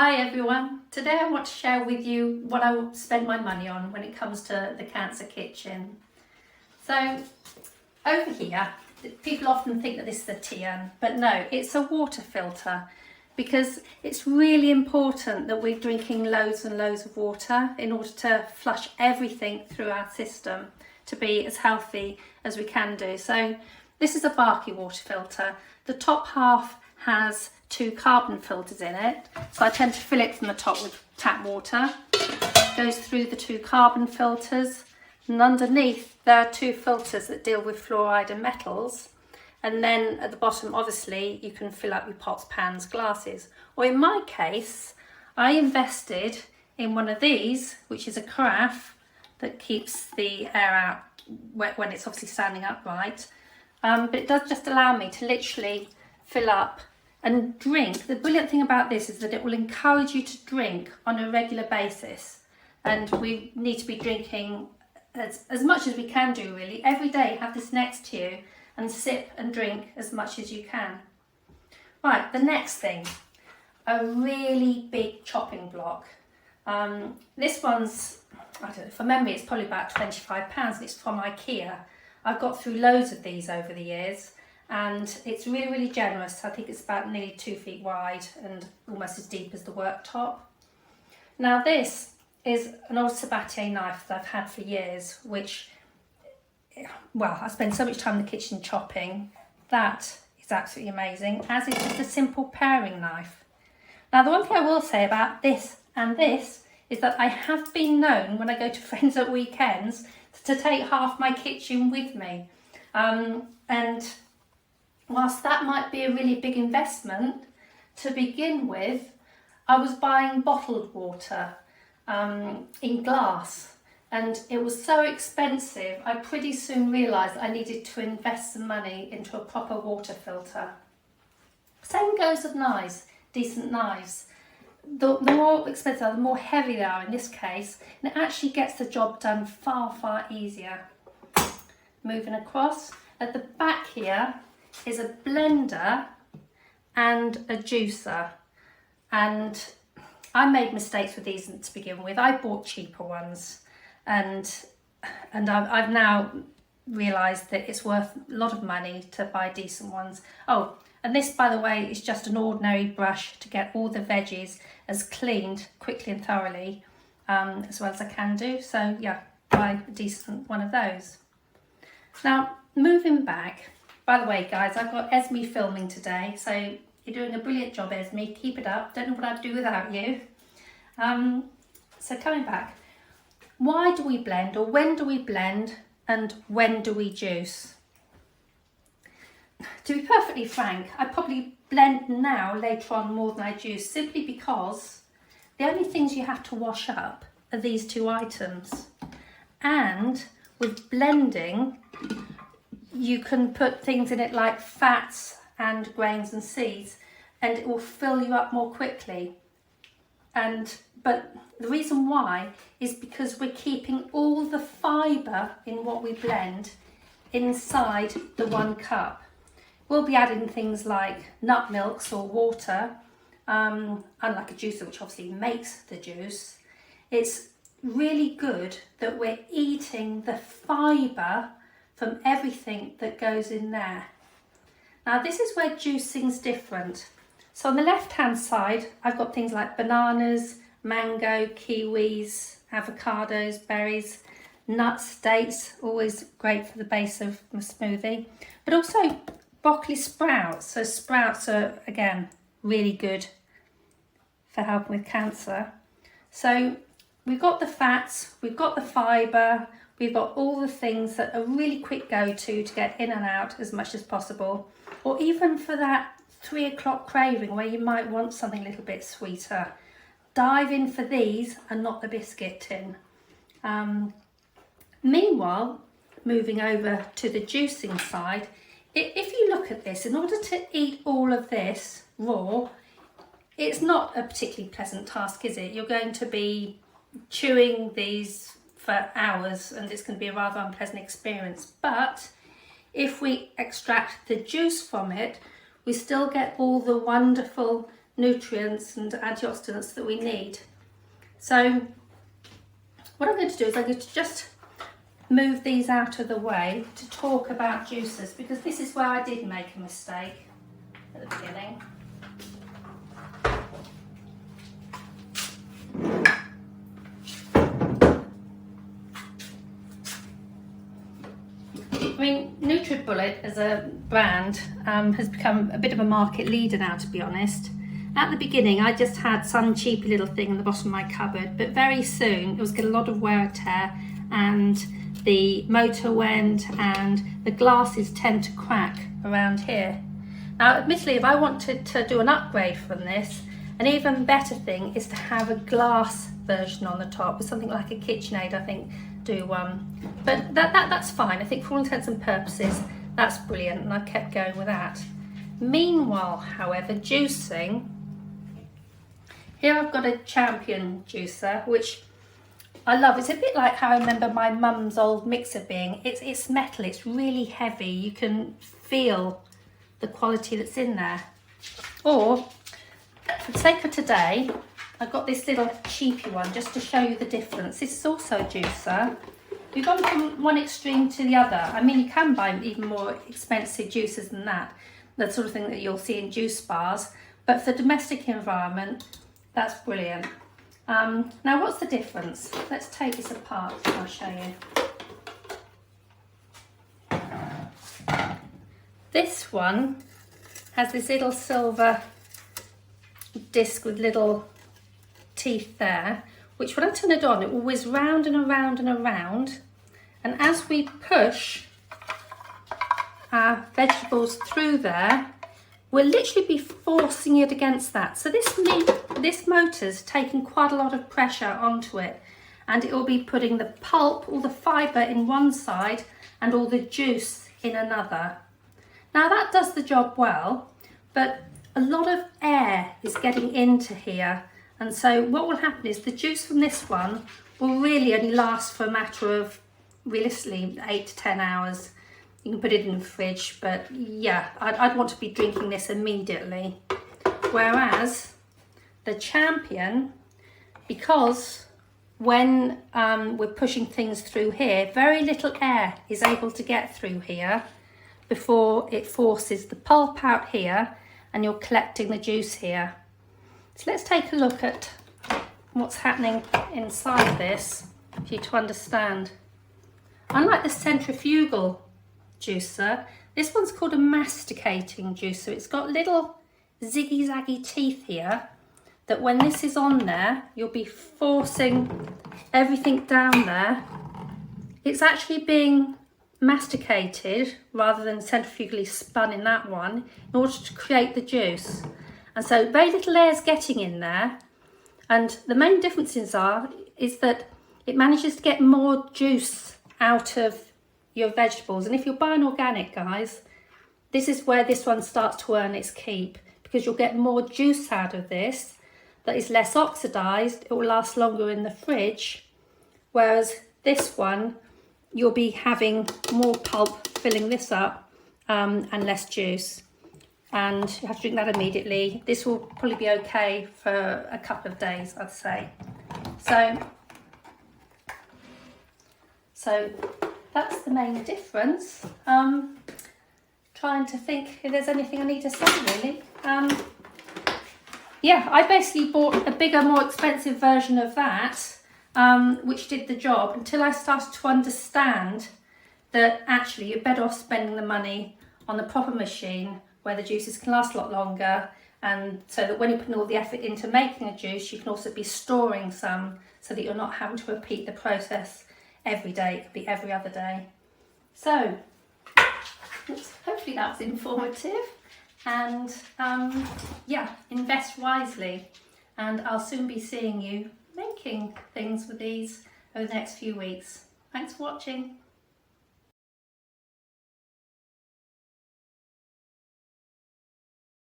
Hi everyone, today I want to share with you what I spend my money on when it comes to the cancer kitchen. So over here, people often think that this is a Tian, but no, it's a water filter, because it's really important that we're drinking loads and loads of water in order to flush everything through our system to be as healthy as we can do. So this is a Barkey water filter. The top half has 2 carbon filters in it, so I tend to fill it from the top with tap water. It goes through the 2 carbon filters, and underneath there are 2 filters that deal with fluoride and metals, and then at the bottom obviously you can fill up your pots, pans, glasses, or in my case I invested in one of these, which is a carafe that keeps the air out when it's obviously standing upright, but it does just allow me to literally fill up and drink. The brilliant thing about this is that it will encourage you to drink on a regular basis, and we need to be drinking as much as we can do really. Every day have this next to you and sip and drink as much as you can. Right, the next thing, a really big chopping block. This one's, I don't know, from memory it's probably about £25 and it's from IKEA. I've got through loads of these over the years, and it's really generous. I think it's about nearly 2 feet wide and almost as deep as the worktop. Now this is an old Sebatier knife that I've had for years, which, well, I spend so much time in the kitchen chopping. That is absolutely amazing, as is just a simple paring knife. Now the one thing I will say about this and this is that I have been known, when I go to friends at weekends, to take half my kitchen with me. And whilst that might be a really big investment to begin with, I was buying bottled water in glass, and it was so expensive I pretty soon realised I needed to invest some money into a proper water filter. Same goes with knives, decent knives. The more expensive they are, the more heavy they are in this case, and it actually gets the job done far easier. Moving across, at the back here is a blender and a juicer, and I made mistakes with these to begin with. I bought cheaper ones, and I've now realised that it's worth a lot of money to buy decent ones. Oh, and this, by the way, is just an ordinary brush to get all the veggies as cleaned quickly and thoroughly as well as I can do. So yeah, buy a decent one of those. Now moving back, by the way guys, I've got Esme filming today, so you're doing a brilliant job, Esme, keep it up. Don't know what I'd do without you. So coming back, why do we blend, or when do we blend, and when do we juice? To be perfectly frank, I probably blend now later on more than I juice, simply because the only things you have to wash up are these 2 items. And with blending, you can put things in it like fats and grains and seeds, and it will fill you up more quickly. But the reason why is because we're keeping all the fibre in what we blend inside the 1 cup. We'll be adding things like nut milks or water, unlike a juicer, which obviously makes the juice. It's really good that we're eating the fibre from everything that goes in there. Now this is where juicing's different. So on the left hand side, I've got things like bananas, mango, kiwis, avocados, berries, nuts, dates, always great for the base of my smoothie, but also broccoli sprouts. So sprouts are, again, really good for helping with cancer. So we've got the fats, we've got the fibre, we've got all the things that are really quick go-to to get in and out as much as possible, or even for that 3 o'clock craving where you might want something a little bit sweeter. Dive in for these and not the biscuit tin. Meanwhile, moving over to the juicing side, if you look at this, in order to eat all of this raw, it's not a particularly pleasant task, is it? You're going to be chewing these for hours and it's going to be a rather unpleasant experience. But if we extract the juice from it, we still get all the wonderful nutrients and antioxidants that we need. So what I'm going to do is I'm going to just move these out of the way to talk about juicers, because this is where I did make a mistake at the beginning. I mean, Nutribullet as a brand has become a bit of a market leader now, to be honest. At the beginning, I just had some cheapy little thing in the bottom of my cupboard, but very soon it was getting a lot of wear and tear, and the motor went and the glasses tend to crack around here. Now, admittedly, if I wanted to do an upgrade from this, an even better thing is to have a glass version on the top with something like a KitchenAid, I think, do one. But that's fine. I think for all intents and purposes, that's brilliant, and I kept going with that. Meanwhile, however, juicing, here I've got a Champion juicer, which I love. It's a bit like how I remember my mum's old mixer being. It's metal, it's really heavy. You can feel the quality that's in there. Or, for the sake of today, I've got this little cheapy one just to show you the difference. This is also a juicer. We've gone from one extreme to the other. I mean, you can buy even more expensive juicers than that, the sort of thing that you'll see in juice bars. But for domestic environment, that's brilliant. Now, what's the difference? Let's take this apart and I'll show you. This one has this little silver disc with little teeth there, which when I turn it on, it will whiz round and around and around. And as we push our vegetables through there, we'll literally be forcing it against that. So this motor's taking quite a lot of pressure onto it, and it will be putting the pulp, all the fibre in one side and all the juice in another. Now that does the job well, but a lot of air is getting into here, and so what will happen is the juice from this one will really only last for a matter of, realistically, 8 to 10 hours. You can put it in the fridge, but yeah, I'd want to be drinking this immediately. Whereas the Champion, because when we're pushing things through here, very little air is able to get through here before it forces the pulp out here and you're collecting the juice here. So let's take a look at what's happening inside this for you to understand. Unlike the centrifugal juicer, this one's called a masticating juicer. It's got little ziggy-zaggy teeth here that when this is on there, you'll be forcing everything down there. It's actually being masticated rather than centrifugally spun in that one in order to create the juice. And so very little air is getting in there, and the main differences is that it manages to get more juice out of your vegetables. And if you're buying organic, guys, this is where this one starts to earn its keep, because you'll get more juice out of this that is less oxidized. It will last longer in the fridge, whereas this one you'll be having more pulp filling this up and less juice, and you have to drink that immediately. This will probably be okay for a couple of days, I'd say. So that's the main difference. Trying to think if there's anything I need to say, really. Yeah, I basically bought a bigger, more expensive version of that, which did the job, until I started to understand that actually you're better off spending the money on the proper machine where the juices can last a lot longer, and so that when you're putting all the effort into making a juice, you can also be storing some so that you're not having to repeat the process every day. It could be every other day. So hopefully that was informative, and yeah, invest wisely, and I'll soon be seeing you making things with these over the next few weeks. Thanks for watching.